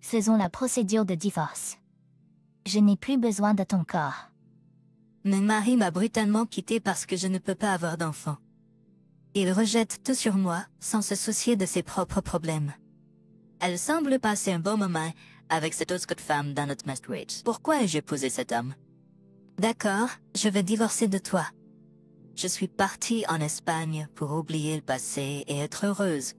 Faisons la procédure de divorce. Je n'ai plus besoin de ton corps. Mon mari m'a brutalement quitté parce que je ne peux pas avoir d'enfant. Il rejette tout sur moi, sans se soucier de ses propres problèmes. Elle semble passer un bon moment avec cette autre femme dans notre marriage. Pourquoi ai-je épousé cet homme? D'accord, je vais divorcer de toi. Je suis partie en Espagne pour oublier le passé et être heureuse.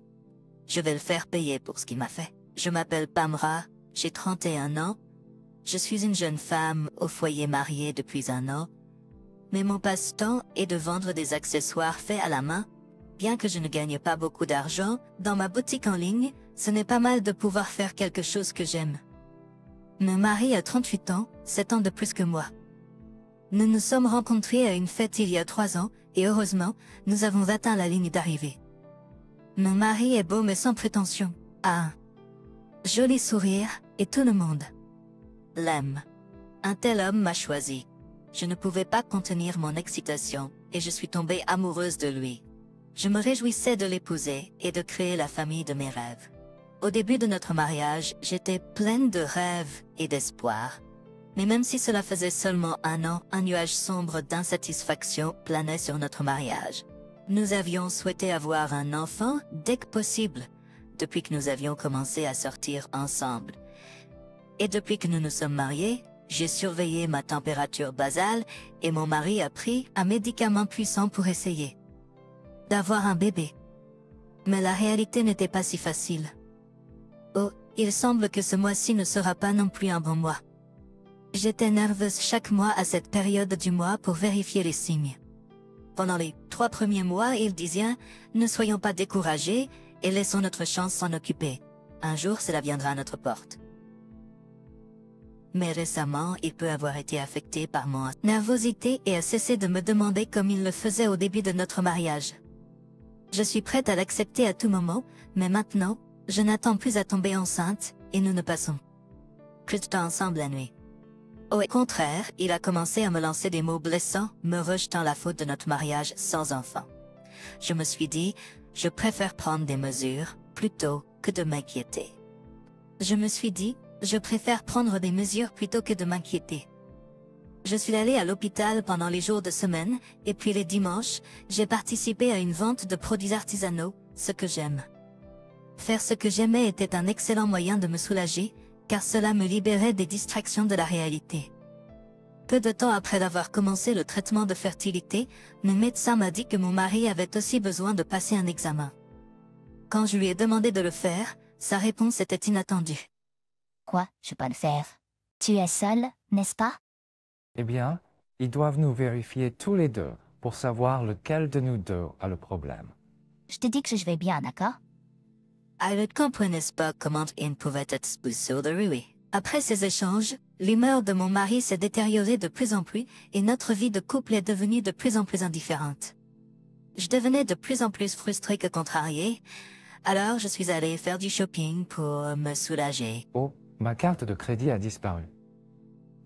Je vais le faire payer pour ce qu'il m'a fait. Je m'appelle Pamra, j'ai 31 ans. Je suis une jeune femme au foyer mariée depuis 1 an. Mais mon passe-temps est de vendre des accessoires faits à la main. Bien que je ne gagne pas beaucoup d'argent, dans ma boutique en ligne, ce n'est pas mal de pouvoir faire quelque chose que j'aime. Mon mari a 38 ans, 7 ans de plus que moi. Nous nous sommes rencontrés à une fête il y a 3 ans, et heureusement, nous avons atteint la ligne d'arrivée. Mon mari est beau mais sans prétention, a un joli sourire, et tout le monde l'aime. Un tel homme m'a choisi. Je ne pouvais pas contenir mon excitation, et je suis tombée amoureuse de lui. Je me réjouissais de l'épouser et de créer la famille de mes rêves. Au début de notre mariage, j'étais pleine de rêves et d'espoir. Mais même si cela faisait seulement 1 an, un nuage sombre d'insatisfaction planait sur notre mariage. Nous avions souhaité avoir un enfant dès que possible, depuis que nous avions commencé à sortir ensemble. Et depuis que nous nous sommes mariés, j'ai surveillé ma température basale et mon mari a pris un médicament puissant pour essayer d'avoir un bébé. Mais la réalité n'était pas si facile. Oh, il semble que ce mois-ci ne sera pas non plus un bon mois. J'étais nerveuse chaque mois à cette période du mois pour vérifier les signes. Pendant les 3 premiers mois, il disait « Ne soyons pas découragés et laissons notre chance s'en occuper. Un jour, cela viendra à notre porte. » Mais récemment, il peut avoir été affecté par mon nervosité et a cessé de me demander comme il le faisait au début de notre mariage. Je suis prête à l'accepter à tout moment, mais maintenant, je n'attends plus à tomber enceinte, et nous ne passons plus de temps ensemble la nuit. Au contraire, il a commencé à me lancer des mots blessants, me rejetant la faute de notre mariage sans enfant. Je me suis dit, je préfère prendre des mesures, plutôt que de m'inquiéter. Je me suis dit, je préfère prendre des mesures plutôt que de m'inquiéter. Je suis allée à l'hôpital pendant les jours de semaine, et puis les dimanches, j'ai participé à une vente de produits artisanaux, ce que j'aime. Faire ce que j'aimais était un excellent moyen de me soulager, car cela me libérait des distractions de la réalité. Peu de temps après avoir commencé le traitement de fertilité, mon médecin m'a dit que mon mari avait aussi besoin de passer un examen. Quand je lui ai demandé de le faire, sa réponse était inattendue. Quoi, je peux le faire? Tu es seule, n'est-ce pas? Eh bien, ils doivent nous vérifier tous les deux pour savoir lequel de nous deux a le problème. Je te dis que je vais bien, d'accord? Elle ne comprenait pas comment il pouvait être expulsé de rue. Après ces échanges, l'humeur de mon mari s'est détériorée de plus en plus et notre vie de couple est devenue de plus en plus indifférente. Je devenais de plus en plus frustrée que contrariée, alors je suis allée faire du shopping pour me soulager. Oh, ma carte de crédit a disparu.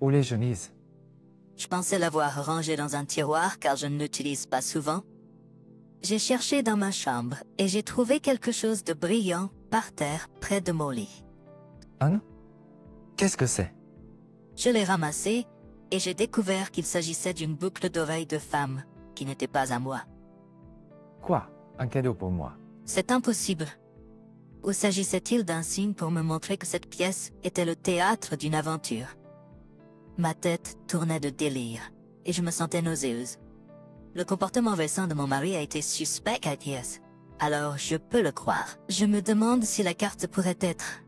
Où les Genises? Je pensais l'avoir rangée dans un tiroir car je ne l'utilise pas souvent. J'ai cherché dans ma chambre et j'ai trouvé quelque chose de brillant par terre près de mon lit. Anne? Qu'est-ce que c'est? Je l'ai ramassé et j'ai découvert qu'il s'agissait d'une boucle d'oreille de femme qui n'était pas à moi. Quoi? Un cadeau pour moi? C'est impossible. Ou s'agissait-il d'un signe pour me montrer que cette pièce était le théâtre d'une aventure? Ma tête tournait de délire et je me sentais nauséeuse. Le comportement récent de mon mari a été suspect à pièce. Alors je peux le croire. Je me demande si la carte pourrait être.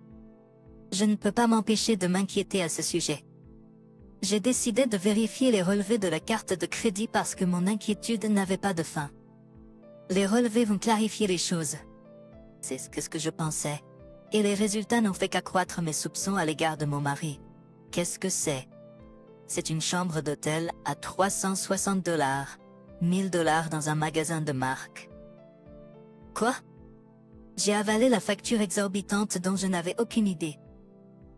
Je ne peux pas m'empêcher de m'inquiéter à ce sujet. J'ai décidé de vérifier les relevés de la carte de crédit parce que mon inquiétude n'avait pas de fin. Les relevés vont clarifier les choses. C'est ce que je pensais. Et les résultats n'ont fait qu'accroître mes soupçons à l'égard de mon mari. Qu'est-ce que c'est? C'est une chambre d'hôtel à 360 $, 1000 $ dans un magasin de marque. Quoi? J'ai avalé la facture exorbitante dont je n'avais aucune idée.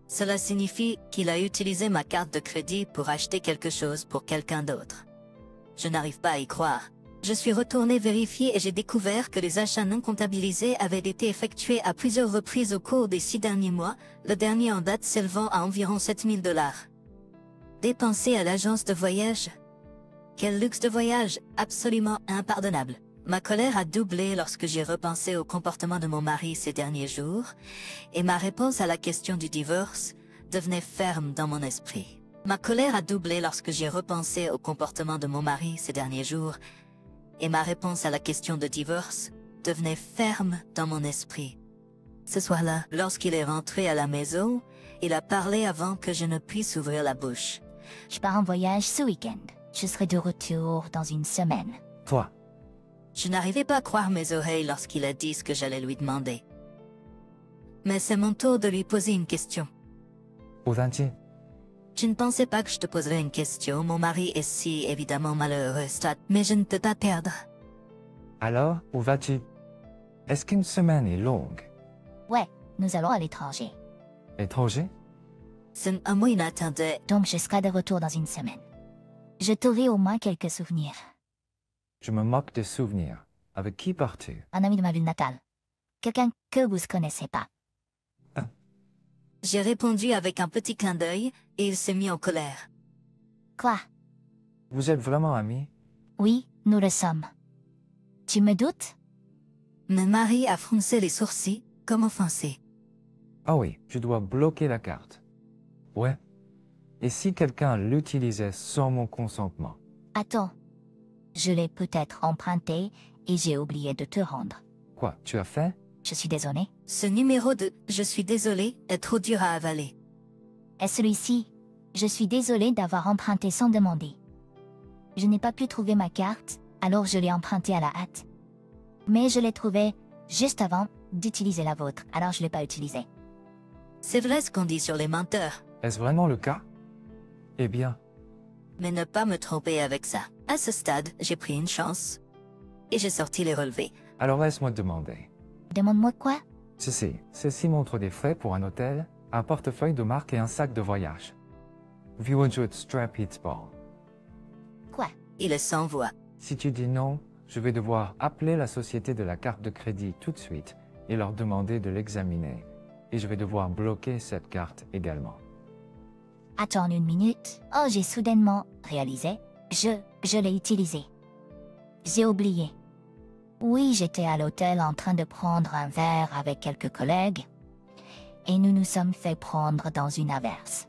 Cela signifie qu'il a utilisé ma carte de crédit pour acheter quelque chose pour quelqu'un d'autre. Je n'arrive pas à y croire. Je suis retournée vérifier et j'ai découvert que les achats non comptabilisés avaient été effectués à plusieurs reprises au cours des 6 derniers mois, le dernier en date s'élevant à environ 7 000 $. Dépensés à l'agence de voyage. Quel luxe de voyage, absolument impardonnable. Ma colère a doublé lorsque j'ai repensé au comportement de mon mari ces derniers jours, et ma réponse à la question du divorce devenait ferme dans mon esprit. Ma colère a doublé lorsque j'ai repensé au comportement de mon mari ces derniers jours, et ma réponse à la question de divorce devenait ferme dans mon esprit. Ce soir-là, lorsqu'il est rentré à la maison, il a parlé avant que je ne puisse ouvrir la bouche. Je pars en voyage ce week-end. Je serai de retour dans une semaine. Toi, Je n'arrivais pas à croire mes oreilles lorsqu'il a dit ce que j'allais lui demander. Mais c'est mon tour de lui poser une question. où vas-tu? Je ne pensais pas que je te poserais une question, mon mari est si évidemment malheureux, mais je ne peux pas perdre. Alors, où vas-tu? Est-ce qu'une semaine est longue? Ouais, nous allons à l'étranger. Étranger? C'est un mot inattendu. Donc je serai de retour dans une semaine. Je t'aurai au moins quelques souvenirs. Je me moque de souvenirs. Avec qui pars-tu? Un ami de ma ville natale. Quelqu'un que vous ne connaissez pas. J'ai répondu avec un petit clin d'œil, et il s'est mis en colère. Quoi? Vous êtes vraiment amis? Oui, nous le sommes. Tu me doutes? Mon mari a froncé les sourcils, comme offensé. Ah oui, je dois bloquer la carte. Ouais. Et si quelqu'un l'utilisait sans mon consentement? Attends. Je l'ai peut-être emprunté et j'ai oublié de te rendre. Quoi, tu as fait? Je suis désolée. Ce numéro de « Je suis désolé » est trop dur à avaler. Et celui-ci, je suis désolée d'avoir emprunté sans demander. Je n'ai pas pu trouver ma carte, alors je l'ai empruntée à la hâte. Mais je l'ai trouvée juste avant d'utiliser la vôtre, alors je ne l'ai pas utilisée. C'est vrai ce qu'on dit sur les menteurs, Est-ce vraiment le cas? Eh bien, mais ne pas me tromper avec ça. À ce stade, j'ai pris une chance. Et j'ai sorti les relevés. alors laisse-moi te demander. Demande-moi quoi? Ceci montre des frais pour un hôtel, un portefeuille de marque et un sac de voyage. Viewwood Strap Ball. Quoi? Il est sans voix. Si tu dis non, je vais devoir appeler la société de la carte de crédit tout de suite et leur demander de l'examiner. Et je vais devoir bloquer cette carte également. Attends une minute. Oh, j'ai soudainement réalisé. Je l'ai utilisé. J'ai oublié. Oui, j'étais à l'hôtel en train de prendre un verre avec quelques collègues. Et nous nous sommes fait prendre dans une averse.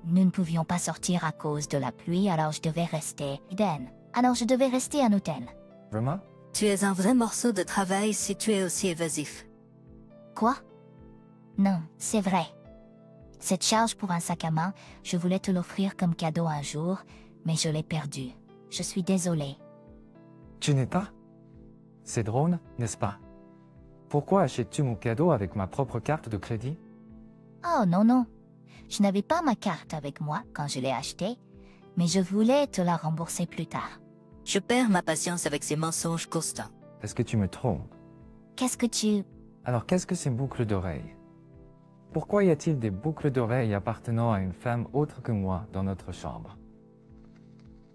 Nous ne pouvions pas sortir à cause de la pluie, alors je devais rester Eden. Alors je devais rester à l'hôtel. Vraiment? Tu es un vrai morceau de travail si tu es aussi évasif. Quoi? Non, c'est vrai. Cette charge pour un sac à main, je voulais te l'offrir comme cadeau un jour, mais je l'ai perdu. Je suis désolée. Tu n'es pas? C'est drôle, n'est-ce pas? Pourquoi achètes-tu mon cadeau avec ma propre carte de crédit? Oh non, non. Je n'avais pas ma carte avec moi quand je l'ai achetée, mais je voulais te la rembourser plus tard. Je perds ma patience avec ces mensonges constants. Est-ce que tu me trompes? Qu'est-ce que tu... Alors qu'est-ce que ces boucles d'oreilles? Pourquoi y a-t-il des boucles d'oreilles appartenant à une femme autre que moi dans notre chambre?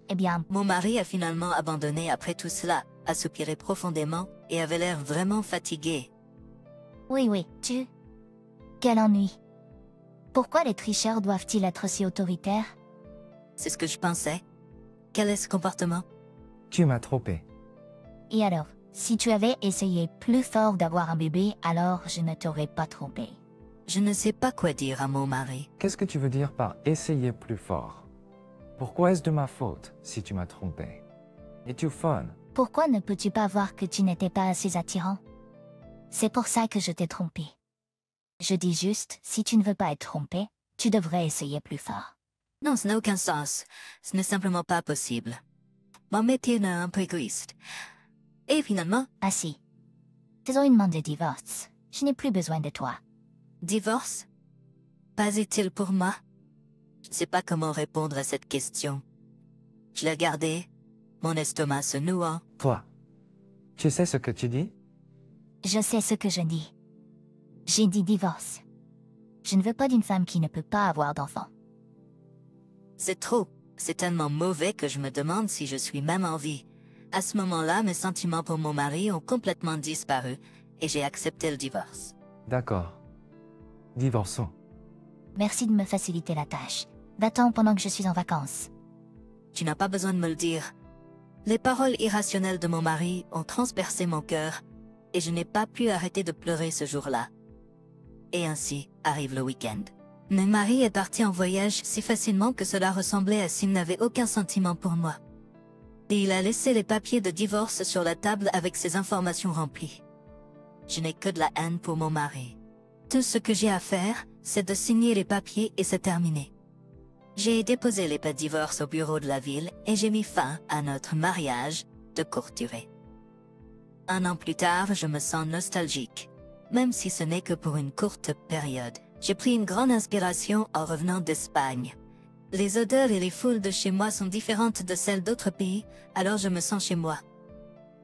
Eh bien, Mon mari a finalement abandonné après tout cela, a soupiré profondément et avait l'air vraiment fatigué. oui, tu... Quel ennui. Pourquoi les tricheurs doivent-ils être si autoritaires? C'est ce que je pensais. Quel est ce comportement? Tu m'as trompé. Et alors, si tu avais essayé plus fort d'avoir un bébé, alors je ne t'aurais pas trompé. Je ne sais pas quoi dire à mon mari. Qu'est-ce que tu veux dire par essayer plus fort? Pourquoi est-ce de ma faute si tu m'as trompé? Es-tu fun? Pourquoi ne peux-tu pas voir que tu n'étais pas assez attirant? C'est pour ça que je t'ai trompé. Je dis juste, si tu ne veux pas être trompé, tu devrais essayer plus fort. Non, ça n'a aucun sens. Ce n'est simplement pas possible. Mon métier est un peu égoïste. Et finalement, Ah si. Faisons une demande de divorce. Je n'ai plus besoin de toi. divorce? Pas utile pour moi? Je ne sais pas comment répondre à cette question. Je l'ai regardé, mon estomac se nouant. Toi, tu sais ce que tu dis? Je sais ce que je dis. J'ai dit divorce. Je ne veux pas d'une femme qui ne peut pas avoir d'enfant. C'est trop. C'est tellement mauvais que je me demande si je suis même en vie. À ce moment-là, mes sentiments pour mon mari ont complètement disparu et j'ai accepté le divorce. D'accord. Divorçons. Merci de me faciliter la tâche. Va-t'en pendant que je suis en vacances. Tu n'as pas besoin de me le dire. Les paroles irrationnelles de mon mari ont transpercé mon cœur et je n'ai pas pu arrêter de pleurer ce jour-là. Et ainsi arrive le week-end. Mon mari est parti en voyage si facilement que cela ressemblait à s'il n'avait aucun sentiment pour moi. Et il a laissé les papiers de divorce sur la table avec ses informations remplies. Je n'ai que de la haine pour mon mari. Tout ce que j'ai à faire, c'est de signer les papiers et c'est terminé. J'ai déposé les papiers de divorce au bureau de la ville et j'ai mis fin à notre mariage de courte durée. 1 an plus tard, je me sens nostalgique, même si ce n'est que pour une courte période. J'ai pris une grande inspiration en revenant d'Espagne. Les odeurs et les foules de chez moi sont différentes de celles d'autres pays, alors je me sens chez moi.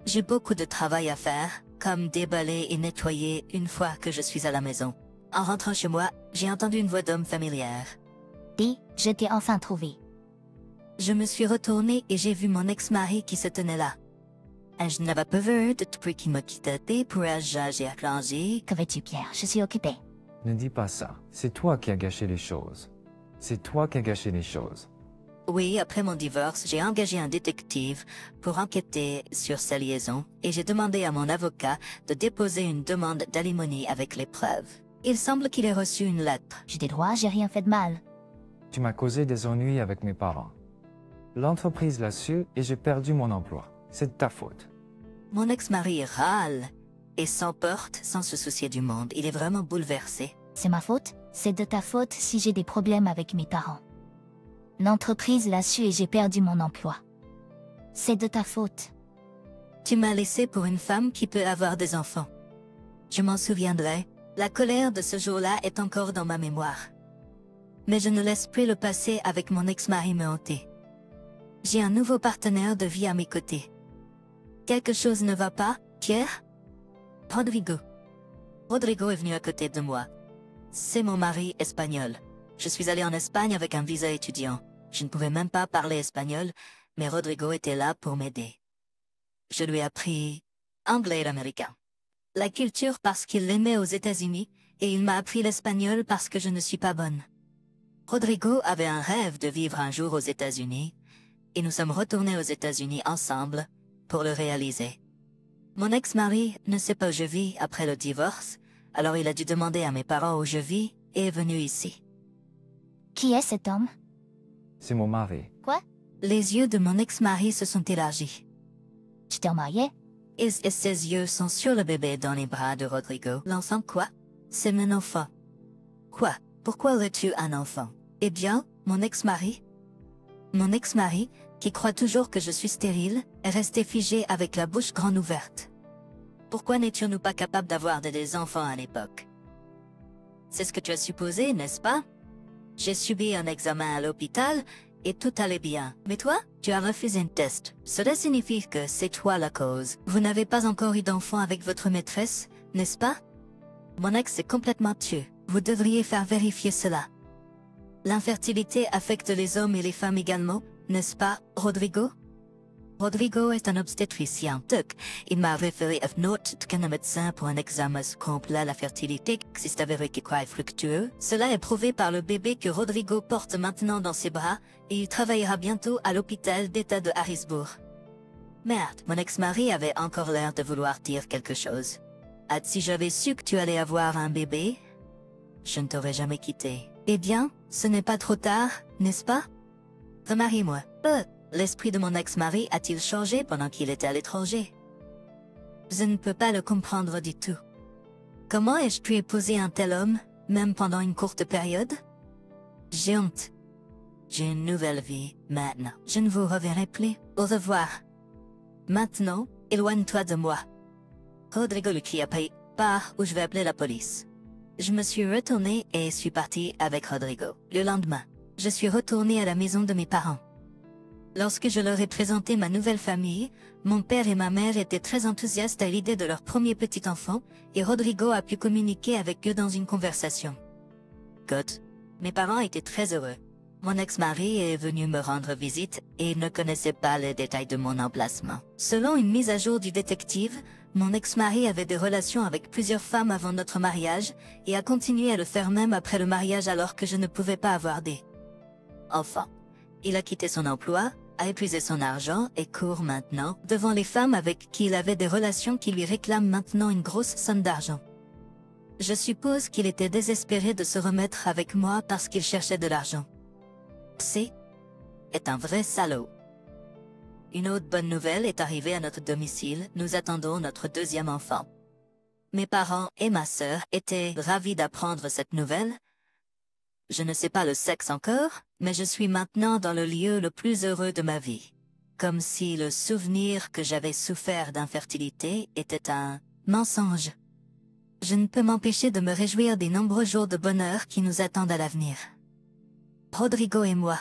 J'ai beaucoup de travail à faire, comme déballer et nettoyer une fois que je suis à la maison. En rentrant chez moi, j'ai entendu une voix d'homme familière. Dis, je t'ai enfin trouvé. Je me suis retournée et j'ai vu mon ex-mari qui se tenait là. Et je n'avais pas vu depuis qu'il m'a quitté pour j'ai arrangé. Que veux-tu, Pierre? Je suis occupée. Ne dis pas ça. C'est toi qui as gâché les choses. C'est toi qui as gâché les choses. Oui, après mon divorce, j'ai engagé un détective pour enquêter sur sa liaison et j'ai demandé à mon avocat de déposer une demande d'alimony avec les preuves. Il semble qu'il ait reçu une lettre. J'ai des droits, j'ai rien fait de mal. Tu m'as causé des ennuis avec mes parents. L'entreprise l'a su et j'ai perdu mon emploi. C'est de ta faute. Mon ex-mari râle et s'emporte sans se soucier du monde. Il est vraiment bouleversé. C'est ma faute? C'est de ta faute si j'ai des problèmes avec mes parents. L'entreprise l'a su et j'ai perdu mon emploi. C'est de ta faute. Tu m'as laissé pour une femme qui peut avoir des enfants. Je m'en souviendrai. La colère de ce jour-là est encore dans ma mémoire. Mais je ne laisse plus le passé avec mon ex-mari me hanter. J'ai un nouveau partenaire de vie à mes côtés. Quelque chose ne va pas, Pierre? Rodrigo. Rodrigo est venu à côté de moi. C'est mon mari espagnol. Je suis allé en Espagne avec un visa étudiant. Je ne pouvais même pas parler espagnol, mais Rodrigo était là pour m'aider. Je lui ai appris anglais et américain. La culture parce qu'il l'aimait aux États-Unis, et il m'a appris l'espagnol parce que je ne suis pas bonne. Rodrigo avait un rêve de vivre un jour aux États-Unis, et nous sommes retournés aux États-Unis ensemble pour le réaliser. Mon ex-mari ne sait pas où je vis après le divorce, alors il a dû demander à mes parents où je vis et est venu ici. Qui est cet homme? C'est mon mari. Quoi? Les yeux de mon ex-mari se sont élargis. Tu t'es marié? Et ses yeux sont sur le bébé dans les bras de Rodrigo. L'enfant quoi? C'est mon enfant. Quoi? Pourquoi aurais-tu un enfant? Eh bien, mon ex-mari, qui croit toujours que je suis stérile, est resté figé avec la bouche grande ouverte. Pourquoi n'étions-nous pas capables d'avoir des enfants à l'époque? C'est ce que tu as supposé, n'est-ce pas? J'ai subi un examen à l'hôpital et tout allait bien. Mais toi, tu as refusé un test. Cela signifie que c'est toi la cause. Vous n'avez pas encore eu d'enfant avec votre maîtresse, n'est-ce pas? Mon ex est complètement tué. Vous devriez faire vérifier cela. L'infertilité affecte les hommes et les femmes également, n'est-ce pas, Rodrigo? Rodrigo est un obstétricien. Il m'a référé à note qu'un médecin pour un examen complet la fertilité existe avéré qui est fructueux. Cela est prouvé par le bébé que Rodrigo porte maintenant dans ses bras et il travaillera bientôt à l'hôpital d'État de Harrisburg. Merde, mon ex-mari avait encore l'air de vouloir dire quelque chose. Ah, si j'avais su que tu allais avoir un bébé, je ne t'aurais jamais quitté. Eh bien, ce n'est pas trop tard, n'est-ce pas? Remarie-moi. L'esprit de mon ex-mari a-t-il changé pendant qu'il était à l'étranger? Je ne peux pas le comprendre du tout. Comment ai-je pu épouser un tel homme, même pendant une courte période? J'ai honte. J'ai une nouvelle vie, maintenant. Je ne vous reverrai plus. Au revoir. Maintenant, éloigne-toi de moi. Rodrigo le cria part ou je vais appeler la police. Je me suis retournée et suis partie avec Rodrigo. Le lendemain, je suis retournée à la maison de mes parents. Lorsque je leur ai présenté ma nouvelle famille, mon père et ma mère étaient très enthousiastes à l'idée de leur premier petit enfant, et Rodrigo a pu communiquer avec eux dans une conversation. Mes parents étaient très heureux. Mon ex-mari est venu me rendre visite et ne connaissait pas les détails de mon emplacement. Selon une mise à jour du détective, mon ex-mari avait des relations avec plusieurs femmes avant notre mariage et a continué à le faire même après le mariage alors que je ne pouvais pas avoir des enfants. Il a quitté son emploi, a épuisé son argent et court maintenant devant les femmes avec qui il avait des relations qui lui réclament maintenant une grosse somme d'argent. Je suppose qu'il était désespéré de se remettre avec moi parce qu'il cherchait de l'argent. C est un vrai salaud. Une autre bonne nouvelle est arrivée à notre domicile, nous attendons notre deuxième enfant. Mes parents et ma sœur étaient ravis d'apprendre cette nouvelle. Je ne sais pas le sexe encore, mais je suis maintenant dans le lieu le plus heureux de ma vie. Comme si le souvenir que j'avais souffert d'infertilité était un mensonge. Je ne peux m'empêcher de me réjouir des nombreux jours de bonheur qui nous attendent à l'avenir. Rodrigo et moi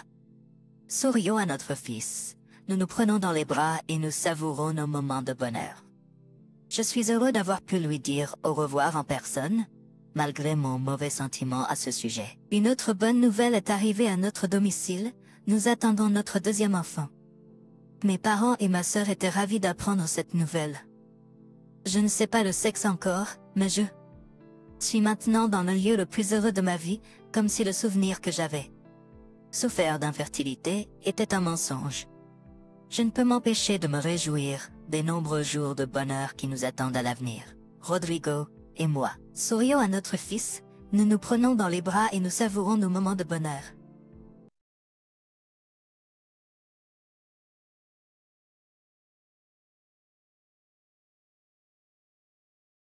sourions à notre fils. Nous nous prenons dans les bras et nous savourons nos moments de bonheur. Je suis heureux d'avoir pu lui dire au revoir en personne, malgré mon mauvais sentiment à ce sujet. Une autre bonne nouvelle est arrivée à notre domicile, nous attendons notre deuxième enfant. Mes parents et ma sœur étaient ravis d'apprendre cette nouvelle. Je ne sais pas le sexe encore, mais je suis maintenant dans le lieu le plus heureux de ma vie, comme si le souvenir que j'avais souffert d'infertilité était un mensonge. Je ne peux m'empêcher de me réjouir des nombreux jours de bonheur qui nous attendent à l'avenir. Rodrigo et moi sourions à notre fils, nous nous prenons dans les bras et nous savourons nos moments de bonheur.